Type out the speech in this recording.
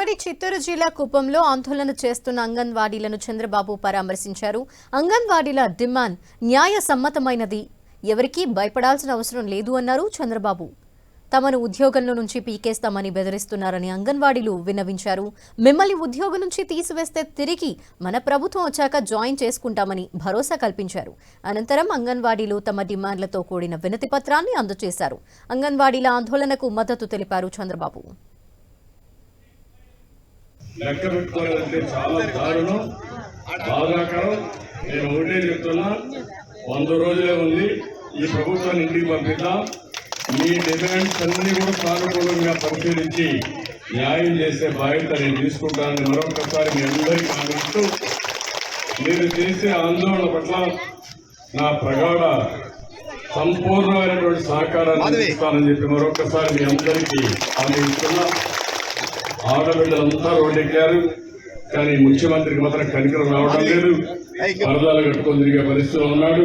ఉమ్మడి చిత్తూరు జిల్లా కుప్పంలో ఆందోళన చేస్తున్న అంగన్వాడీలను చంద్రబాబు పరామర్శించారు. అంగన్వాడీల డిమాండ్ న్యాయ సమ్మతమైనది, ఎవరికీ భయపడాల్సిన అవసరం లేదు అన్నారు చంద్రబాబు. తమను ఉద్యోగంలో నుంచి పీకేస్తామని బెదిరిస్తున్నారని అంగన్వాడీలు విన్నవించారు. మిమ్మల్ని ఉద్యోగం నుంచి తీసివేస్తే తిరిగి మన ప్రభుత్వం వచ్చాక జాయిన్ చేసుకుంటామని భరోసా కల్పించారు. అనంతరం అంగన్వాడీలు తమ డిమాండ్లతో కూడిన వినతి పత్రాన్ని అందజేశారు. అంగన్వాడీల ఆందోళనకు మద్దతు తెలిపారు చంద్రబాబు. లెక్క పెట్టుకోవాలంటే చాలా దారుణం, బాధాకరం. నేను ఒకటే చెప్తున్నా, 100 రోజులే ఉంది, ఈ ప్రభుత్వాన్ని ఇంటికి పంపిద్దాం. మీ డిమాండ్స్ అన్ని కూడా సానుకూలంగా పరిశీలించి న్యాయం చేసే బాధ్యత నేను తీసుకుంటానని మరొకసారి మీ అందరికీ ఆనందిస్తూ, మీరు చేసే ఆందోళన పట్ల నా ప్రగాఢ సంపూర్ణమైనటువంటి సహకారాన్ని అందిస్తానని చెప్పి మరొకసారి మీ అందరికీ ఆనందిస్తున్నా. ఆడబిడ్డలంతా రోడ్డెక్కారు, కానీ ముఖ్యమంత్రికి మాత్రం కనికరం రావడం లేదు. వరదాలు కట్టుకొని తిరిగే పరిస్థితిలో ఉన్నాడు.